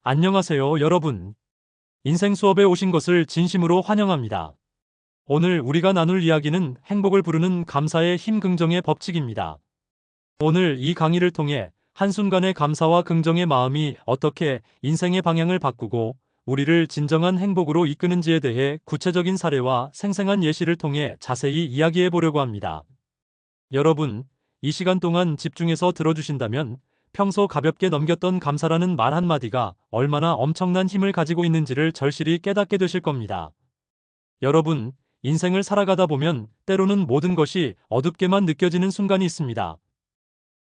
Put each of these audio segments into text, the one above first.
안녕하세요, 여러분. 인생 수업에 오신 것을 진심으로 환영합니다. 오늘 우리가 나눌 이야기는 행복을 부르는 감사의 힘 긍정의 법칙입니다. 오늘 이 강의를 통해 한순간의 감사와 긍정의 마음이 어떻게 인생의 방향을 바꾸고 우리를 진정한 행복으로 이끄는지에 대해 구체적인 사례와 생생한 예시를 통해 자세히 이야기해 보려고 합니다. 여러분, 이 시간 동안 집중해서 들어주신다면 평소 가볍게 넘겼던 감사라는 말 한마디가 얼마나 엄청난 힘을 가지고 있는지를 절실히 깨닫게 되실 겁니다. 여러분, 인생을 살아가다 보면 때로는 모든 것이 어둡게만 느껴지는 순간이 있습니다.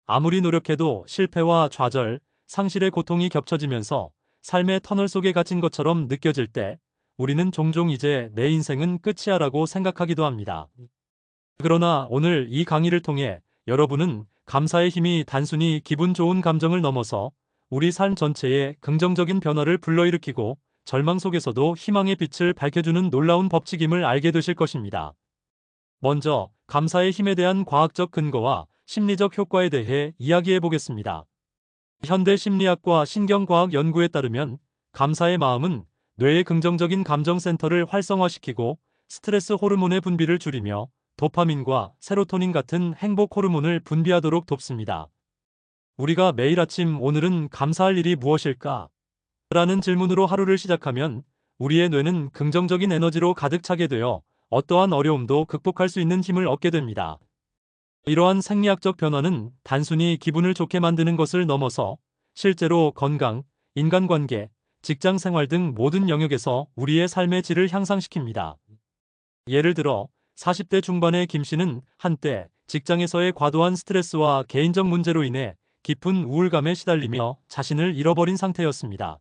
아무리 노력해도 실패와 좌절, 상실의 고통이 겹쳐지면서 삶의 터널 속에 갇힌 것처럼 느껴질 때 우리는 종종 이제 내 인생은 끝이야라고 생각하기도 합니다. 그러나 오늘 이 강의를 통해 여러분은 감사의 힘이 단순히 기분 좋은 감정을 넘어서 우리 삶 전체에 긍정적인 변화를 불러일으키고 절망 속에서도 희망의 빛을 밝혀주는 놀라운 법칙임을 알게 되실 것입니다. 먼저 감사의 힘에 대한 과학적 근거와 심리적 효과에 대해 이야기해 보겠습니다. 현대 심리학과 신경과학 연구에 따르면 감사의 마음은 뇌의 긍정적인 감정센터를 활성화시키고 스트레스 호르몬의 분비를 줄이며 도파민과 세로토닌 같은 행복 호르몬을 분비하도록 돕습니다. 우리가 매일 아침 오늘은 감사할 일이 무엇일까? 라는 질문으로 하루를 시작하면 우리의 뇌는 긍정적인 에너지로 가득 차게 되어 어떠한 어려움도 극복할 수 있는 힘을 얻게 됩니다. 이러한 생리학적 변화는 단순히 기분을 좋게 만드는 것을 넘어서 실제로 건강, 인간관계, 직장 생활 등 모든 영역에서 우리의 삶의 질을 향상시킵니다. 예를 들어 40대 중반의 김 씨는 한때 직장에서의 과도한 스트레스와 개인적 문제로 인해 깊은 우울감에 시달리며 자신을 잃어버린 상태였습니다.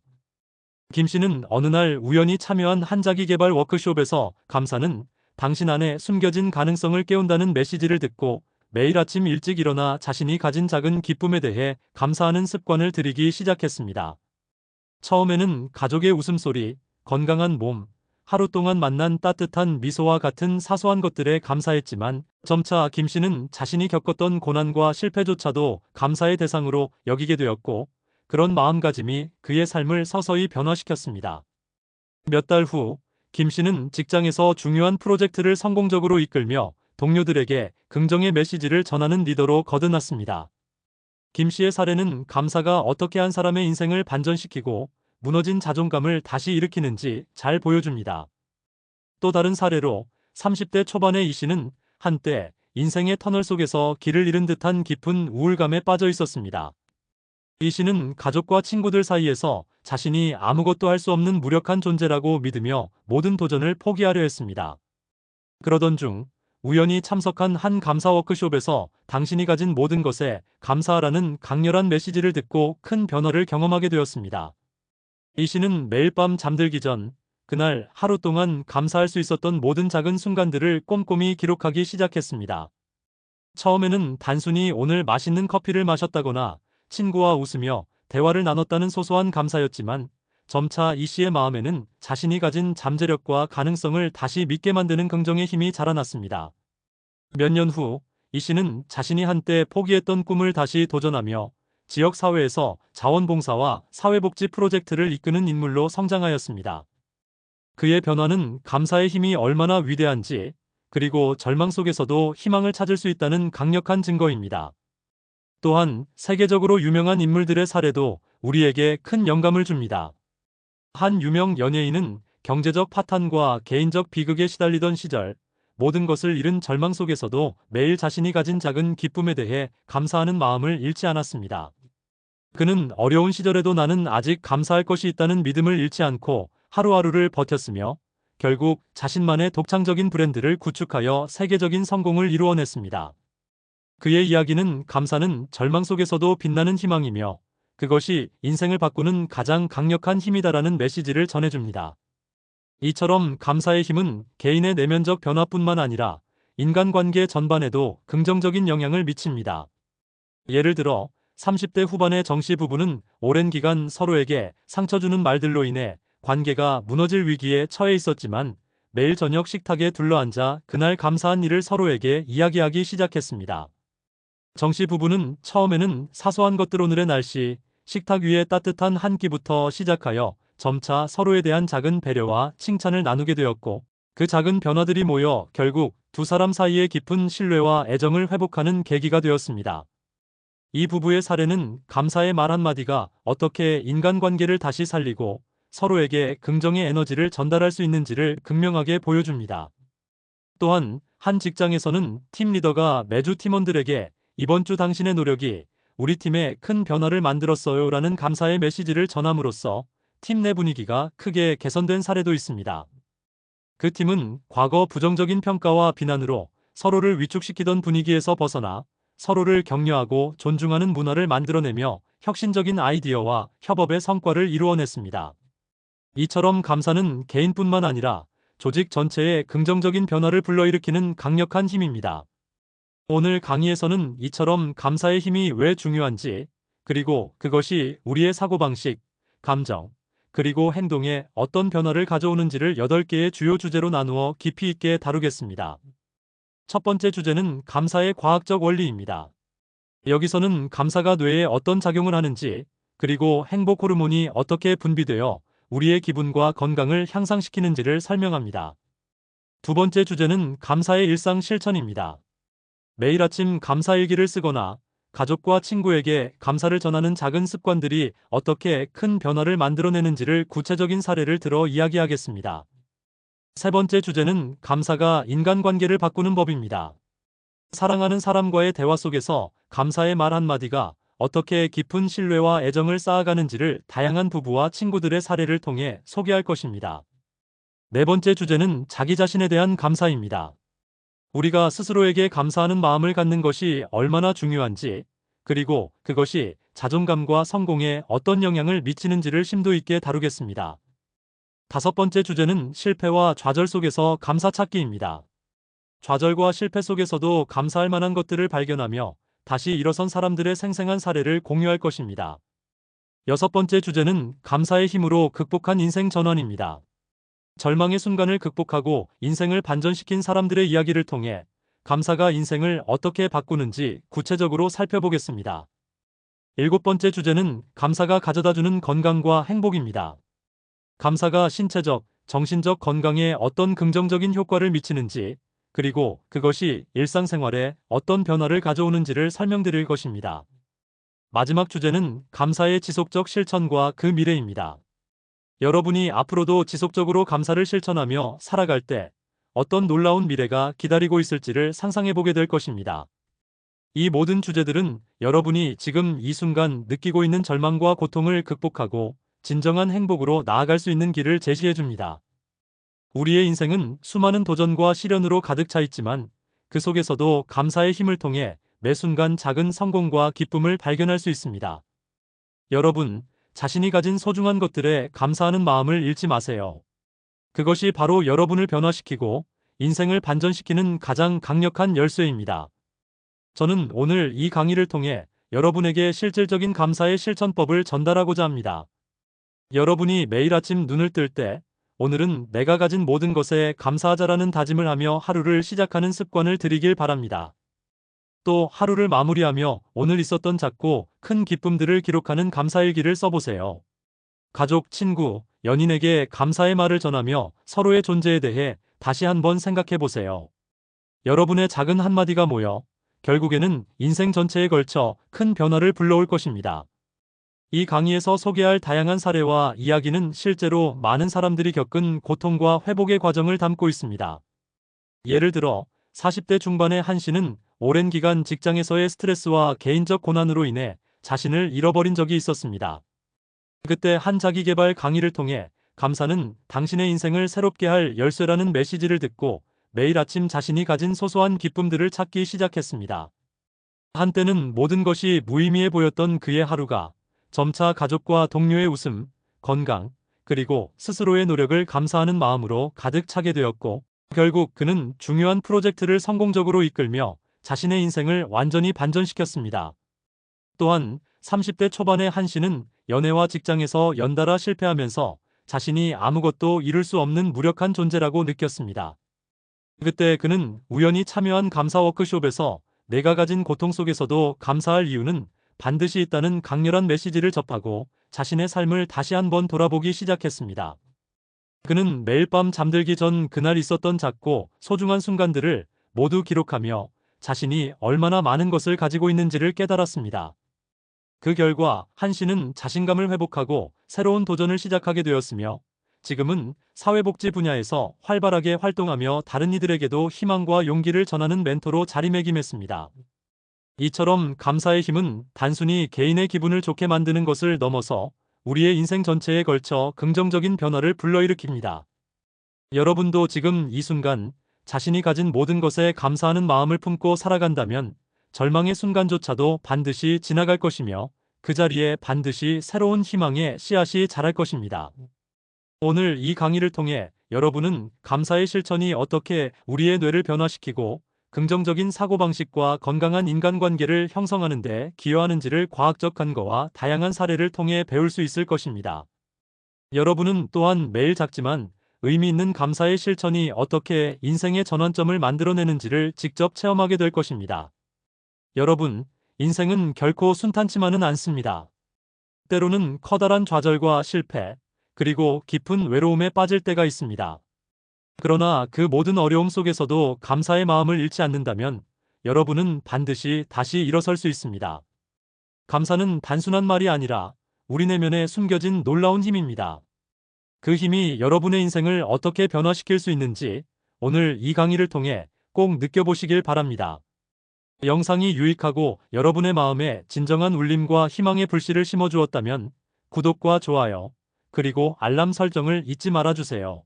김 씨는 어느 날 우연히 참여한 한 자기 개발 워크숍에서 감사는 당신 안에 숨겨진 가능성을 깨운다는 메시지를 듣고 매일 아침 일찍 일어나 자신이 가진 작은 기쁨에 대해 감사하는 습관을 들이기 시작했습니다. 처음에는 가족의 웃음소리, 건강한 몸, 하루 동안 만난 따뜻한 미소와 같은 사소한 것들에 감사했지만 점차 김 씨는 자신이 겪었던 고난과 실패조차도 감사의 대상으로 여기게 되었고 그런 마음가짐이 그의 삶을 서서히 변화시켰습니다. 몇 달 후, 김 씨는 직장에서 중요한 프로젝트를 성공적으로 이끌며 동료들에게 긍정의 메시지를 전하는 리더로 거듭났습니다. 김 씨의 사례는 감사가 어떻게 한 사람의 인생을 반전시키고 무너진 자존감을 다시 일으키는지 잘 보여줍니다. 또 다른 사례로 30대 초반의 이 씨는 한때 인생의 터널 속에서 길을 잃은 듯한 깊은 우울감에 빠져 있었습니다. 이 씨는 가족과 친구들 사이에서 자신이 아무것도 할 수 없는 무력한 존재라고 믿으며 모든 도전을 포기하려 했습니다. 그러던 중 우연히 참석한 한 감사 워크숍에서 당신이 가진 모든 것에 감사하라는 강렬한 메시지를 듣고 큰 변화를 경험하게 되었습니다. 이 씨는 매일 밤 잠들기 전 그날 하루 동안 감사할 수 있었던 모든 작은 순간들을 꼼꼼히 기록하기 시작했습니다. 처음에는 단순히 오늘 맛있는 커피를 마셨다거나 친구와 웃으며 대화를 나눴다는 소소한 감사였지만 점차 이 씨의 마음에는 자신이 가진 잠재력과 가능성을 다시 믿게 만드는 긍정의 힘이 자라났습니다. 몇 년 후, 이 씨는 자신이 한때 포기했던 꿈을 다시 도전하며 지역 사회에서 자원봉사와 사회복지 프로젝트를 이끄는 인물로 성장하였습니다. 그의 변화는 감사의 힘이 얼마나 위대한지, 그리고 절망 속에서도 희망을 찾을 수 있다는 강력한 증거입니다. 또한 세계적으로 유명한 인물들의 사례도 우리에게 큰 영감을 줍니다. 한 유명 연예인은 경제적 파탄과 개인적 비극에 시달리던 시절 모든 것을 잃은 절망 속에서도 매일 자신이 가진 작은 기쁨에 대해 감사하는 마음을 잃지 않았습니다. 그는 어려운 시절에도 나는 아직 감사할 것이 있다는 믿음을 잃지 않고 하루하루를 버텼으며 결국 자신만의 독창적인 브랜드를 구축하여 세계적인 성공을 이루어냈습니다. 그의 이야기는 감사는 절망 속에서도 빛나는 희망이며 그것이 인생을 바꾸는 가장 강력한 힘이다라는 메시지를 전해줍니다. 이처럼 감사의 힘은 개인의 내면적 변화뿐만 아니라 인간관계 전반에도 긍정적인 영향을 미칩니다. 예를 들어 30대 후반의 정씨 부부는 오랜 기간 서로에게 상처 주는 말들로 인해 관계가 무너질 위기에 처해 있었지만 매일 저녁 식탁에 둘러앉아 그날 감사한 일을 서로에게 이야기하기 시작했습니다. 정씨 부부는 처음에는 사소한 것들 오늘의 날씨, 식탁 위에 따뜻한 한 끼부터 시작하여 점차 서로에 대한 작은 배려와 칭찬을 나누게 되었고, 그 작은 변화들이 모여 결국 두 사람 사이의 깊은 신뢰와 애정을 회복하는 계기가 되었습니다. 이 부부의 사례는 감사의 말 한마디가 어떻게 인간관계를 다시 살리고 서로에게 긍정의 에너지를 전달할 수 있는지를 극명하게 보여줍니다. 또한 한 직장에서는 팀 리더가 매주 팀원들에게 "이번 주 당신의 노력이 우리 팀에 큰 변화를 만들었어요 라는 감사의 메시지를 전함으로써 팀 내 분위기가 크게 개선된 사례도 있습니다. 그 팀은 과거 부정적인 평가와 비난으로 서로를 위축시키던 분위기에서 벗어나 서로를 격려하고 존중하는 문화를 만들어내며 혁신적인 아이디어와 협업의 성과를 이루어냈습니다. 이처럼 감사는 개인뿐만 아니라 조직 전체에 긍정적인 변화를 불러일으키는 강력한 힘입니다. 오늘 강의에서는 이처럼 감사의 힘이 왜 중요한지, 그리고 그것이 우리의 사고방식, 감정, 그리고 행동에 어떤 변화를 가져오는지를 8개의 주요 주제로 나누어 깊이 있게 다루겠습니다. 첫 번째 주제는 감사의 과학적 원리입니다. 여기서는 감사가 뇌에 어떤 작용을 하는지, 그리고 행복 호르몬이 어떻게 분비되어 우리의 기분과 건강을 향상시키는지를 설명합니다. 두 번째 주제는 감사의 일상 실천입니다. 매일 아침 감사일기를 쓰거나 가족과 친구에게 감사를 전하는 작은 습관들이 어떻게 큰 변화를 만들어내는지를 구체적인 사례를 들어 이야기하겠습니다. 세 번째 주제는 감사가 인간관계를 바꾸는 법입니다. 사랑하는 사람과의 대화 속에서 감사의 말 한마디가 어떻게 깊은 신뢰와 애정을 쌓아가는지를 다양한 부부와 친구들의 사례를 통해 소개할 것입니다. 네 번째 주제는 자기 자신에 대한 감사입니다. 우리가 스스로에게 감사하는 마음을 갖는 것이 얼마나 중요한지, 그리고 그것이 자존감과 성공에 어떤 영향을 미치는지를 심도 있게 다루겠습니다. 다섯 번째 주제는 실패와 좌절 속에서 감사 찾기입니다. 좌절과 실패 속에서도 감사할 만한 것들을 발견하며 다시 일어선 사람들의 생생한 사례를 공유할 것입니다. 여섯 번째 주제는 감사의 힘으로 극복한 인생 전환입니다. 절망의 순간을 극복하고 인생을 반전시킨 사람들의 이야기를 통해 감사가 인생을 어떻게 바꾸는지 구체적으로 살펴보겠습니다. 일곱 번째 주제는 감사가 가져다주는 건강과 행복입니다. 감사가 신체적, 정신적 건강에 어떤 긍정적인 효과를 미치는지, 그리고 그것이 일상생활에 어떤 변화를 가져오는지를 설명드릴 것입니다. 마지막 주제는 감사의 지속적 실천과 그 미래입니다. 여러분이 앞으로도 지속적으로 감사를 실천하며 살아갈 때 어떤 놀라운 미래가 기다리고 있을지를 상상해보게 될 것입니다. 이 모든 주제들은 여러분이 지금 이 순간 느끼고 있는 절망과 고통을 극복하고 진정한 행복으로 나아갈 수 있는 길을 제시해줍니다. 우리의 인생은 수많은 도전과 시련으로 가득 차 있지만 그 속에서도 감사의 힘을 통해 매 순간 작은 성공과 기쁨을 발견할 수 있습니다. 여러분, 자신이 가진 소중한 것들에 감사하는 마음을 잃지 마세요. 그것이 바로 여러분을 변화시키고 인생을 반전시키는 가장 강력한 열쇠입니다. 저는 오늘 이 강의를 통해 여러분에게 실질적인 감사의 실천법을 전달하고자 합니다. 여러분이 매일 아침 눈을 뜰 때 "오늘은 내가 가진 모든 것에 감사하자라는 다짐을 하며 하루를 시작하는 습관을 들이길 바랍니다. 또 하루를 마무리하며 오늘 있었던 작고 큰 기쁨들을 기록하는 감사일기를 써보세요. 가족, 친구, 연인에게 감사의 말을 전하며 서로의 존재에 대해 다시 한번 생각해보세요. 여러분의 작은 한마디가 모여 결국에는 인생 전체에 걸쳐 큰 변화를 불러올 것입니다. 이 강의에서 소개할 다양한 사례와 이야기는 실제로 많은 사람들이 겪은 고통과 회복의 과정을 담고 있습니다. 예를 들어 40대 중반의 한 씨는 오랜 기간 직장에서의 스트레스와 개인적 고난으로 인해 자신을 잃어버린 적이 있었습니다. 그때 한 자기계발 강의를 통해 감사는 당신의 인생을 새롭게 할 열쇠라는 메시지를 듣고 매일 아침 자신이 가진 소소한 기쁨들을 찾기 시작했습니다. 한때는 모든 것이 무의미해 보였던 그의 하루가 점차 가족과 동료의 웃음, 건강, 그리고 스스로의 노력을 감사하는 마음으로 가득 차게 되었고, 결국 그는 중요한 프로젝트를 성공적으로 이끌며 자신의 인생을 완전히 반전시켰습니다. 또한 30대 초반의 한 씨는 연애와 직장에서 연달아 실패하면서 자신이 아무것도 이룰 수 없는 무력한 존재라고 느꼈습니다. 그때 그는 우연히 참여한 감사 워크숍에서 내가 가진 고통 속에서도 감사할 이유는 반드시 있다는 강렬한 메시지를 접하고 자신의 삶을 다시 한번 돌아보기 시작했습니다. 그는 매일 밤 잠들기 전 그날 있었던 작고 소중한 순간들을 모두 기록하며 자신이 얼마나 많은 것을 가지고 있는지를 깨달았습니다. 그 결과 한 씨는 자신감을 회복하고 새로운 도전을 시작하게 되었으며 지금은 사회복지 분야에서 활발하게 활동하며 다른 이들에게도 희망과 용기를 전하는 멘토로 자리매김했습니다. 이처럼 감사의 힘은 단순히 개인의 기분을 좋게 만드는 것을 넘어서 우리의 인생 전체에 걸쳐 긍정적인 변화를 불러일으킵니다. 여러분도 지금 이 순간 자신이 가진 모든 것에 감사하는 마음을 품고 살아간다면 절망의 순간조차도 반드시 지나갈 것이며 그 자리에 반드시 새로운 희망의 씨앗이 자랄 것입니다. 오늘 이 강의를 통해 여러분은 감사의 실천이 어떻게 우리의 뇌를 변화시키고 긍정적인 사고방식과 건강한 인간관계를 형성하는 데 기여하는지를 과학적 근거와 다양한 사례를 통해 배울 수 있을 것입니다. 여러분은 또한 매일 작지만 의미 있는 감사의 실천이 어떻게 인생의 전환점을 만들어내는지를 직접 체험하게 될 것입니다. 여러분, 인생은 결코 순탄치만은 않습니다. 때로는 커다란 좌절과 실패, 그리고 깊은 외로움에 빠질 때가 있습니다. 그러나 그 모든 어려움 속에서도 감사의 마음을 잃지 않는다면 여러분은 반드시 다시 일어설 수 있습니다. 감사는 단순한 말이 아니라 우리 내면에 숨겨진 놀라운 힘입니다. 그 힘이 여러분의 인생을 어떻게 변화시킬 수 있는지 오늘 이 강의를 통해 꼭 느껴보시길 바랍니다. 영상이 유익하고 여러분의 마음에 진정한 울림과 희망의 불씨를 심어주었다면 구독과 좋아요, 그리고 알람 설정을 잊지 말아주세요.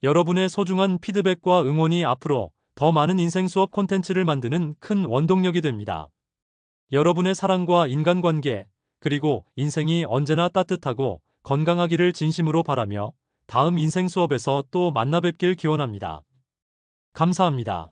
여러분의 소중한 피드백과 응원이 앞으로 더 많은 인생 수업 콘텐츠를 만드는 큰 원동력이 됩니다. 여러분의 사랑과 인간관계, 그리고 인생이 언제나 따뜻하고 건강하기를 진심으로 바라며 다음 인생 수업에서 또 만나 뵙길 기원합니다. 감사합니다.